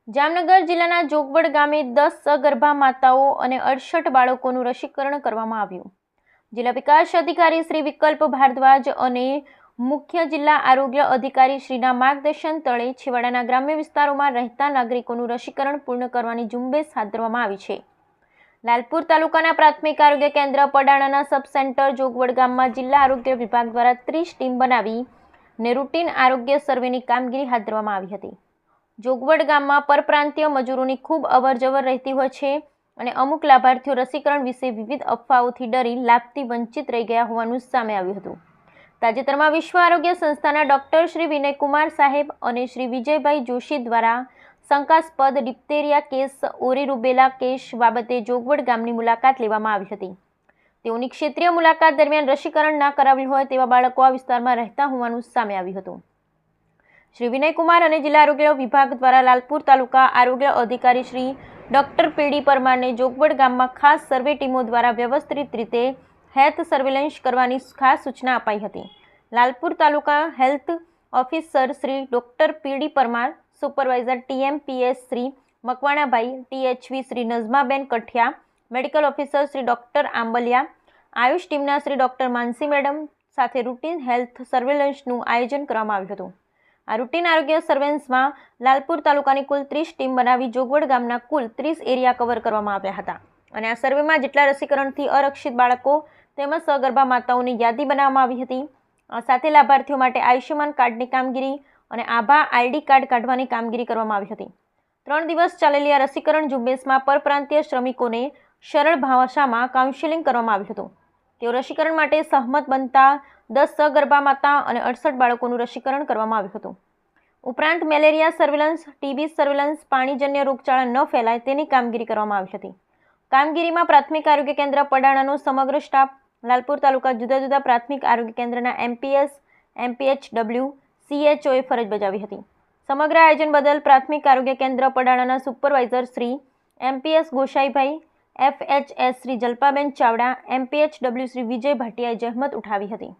જામનગર જિલ્લાના જોગવડ ગામે 10 સગર્ભા માતાઓ અને 68 બાળકોનું રસીકરણ કરવામાં આવ્યું। જિલ્લા વિકાસ અધિકારી શ્રી વિકલ્પ ભારદ્વાજ અને મુખ્ય જિલ્લા આરોગ્ય અધિકારી શ્રીના માર્ગદર્શન તળે છેવાડાના ગ્રામ્ય વિસ્તારોમાં રહેતા નાગરિકોનું રસીકરણ પૂર્ણ કરવાની ઝુંબેશ હાથ ધરવામાં આવી છે। લાલપુર તાલુકાના પ્રાથમિક આરોગ્ય કેન્દ્ર પડાણાના સબ સેન્ટર જોગવડ ગામમાં જિલ્લા આરોગ્ય વિભાગ દ્વારા 30 ટીમ બનાવીને રૂટીન આરોગ્ય સર્વેની કામગીરી હાથ ધરવામાં આવી હતી। જોગવડ ગામમાં પરપ્રાંતીય મજૂરોની ખૂબ અવરજવર રહેતી હોય છે અને અમુક લાભાર્થીઓ રસીકરણ વિશે વિવિધ અફવાઓથી ડરી લાભથી વંચિત રહી ગયા હોવાનું સામે આવ્યું હતું। તાજેતરમાં વિશ્વ આરોગ્ય સંસ્થાના ડોક્ટર શ્રી વિનયકુમાર સાહેબ અને શ્રી વિજયભાઈ જોશી દ્વારા શંકાસ્પદ ડિપ્થેરિયા કેસ ઓરી રૂબેલા કેસ બાબતે જોગવડ ગામની મુલાકાત લેવામાં આવી હતી। તેઓની ક્ષેત્રીય મુલાકાત દરમિયાન રસીકરણ ના કરાવ્યું હોય તેવા બાળકો આ વિસ્તારમાં રહેતા હોવાનું સામે આવ્યું હતું। श्री विनयकुमार और जिला आरोग्य विभाग द्वारा लालपुर तालुका आरोग्य अधिकारी श्री डॉक्टर पीडी परमार ने जोगवड गाम में खास सर्वे टीमों द्वारा व्यवस्थित रीते हेल्थ सर्वेलन्स करवानी खास सूचना अपाई हती। Lalpur taluka health officer Shri doctor PD Parmar, supervisor TMPS Shri Makwana भाई, THV Shri Najmaben Kathiya, medical officer Shri doctor Ambaliya, AYUSH टीमना श्री डॉक्टर मानसी मैडम साथे रूटीन हेल्थ सर्वेलन्सનું आयोजन કરવામાં આવ્યું હતું। आ रूटीन आरोग्य सर्वेलन्सમાં लालपुर तालुकाની कुल 30 टीम बनावी जोगवड गामना कुल 30 एरिया कवर કરવામાં આવ્યા હતા અને આ સર્વેમાં જેટલા રસીકરણથી અરક્ષિત બાળકો તેમજ સગર્ભા માતાઓની યાદી બનાવવામાં આવી હતી। સાથે લાભાર્થીઓ માટે આયુષ્યમાન કાર્ડની કામગીરી અને આભા ID કાર્ડ કાઢવાની કામગીરી કરવામાં આવી હતી। 3 દિવસ ચાલેલી આ રસીકરણ ઝુંબેશમાં પરપ્રાંતીય શ્રમિકોને સરળ ભાષામાં કાઉન્સેલિંગ કરવામાં આવ્યું હતું। તેઓ રસીકરણ માટે સહમત બનતા 10 સગર્ભા માતા અને 68 બાળકોનું રસીકરણ કરવામાં આવ્યું હતું। ઉપરાંત મેલેરિયા સર્વેલન્સ, TB સર્વેલન્સ, પાણીજન્ય રોગચાળા ન ફેલાય તેની કામગીરી કરવામાં આવી હતી। કામગીરીમાં પ્રાથમિક આરોગ્ય કેન્દ્ર પડાણાનો સમગ્ર સ્ટાફ, લાલપુર તાલુકા જુદા જુદા પ્રાથમિક આરોગ્ય કેન્દ્રના MPS, MPHW, CHOએ ફરજ બજાવી હતી। સમગ્ર આયોજન બદલ પ્રાથમિક આરોગ્ય કેન્દ્ર પડાણાના સુપરવાઇઝર શ્રી MPS ગોસાઈભાઈ, FHS શ્રી જલ્પાબેન ચાવડા, MPHW શ્રી વિજય ભાટિયાએ જહેમત ઉઠાવી હતી।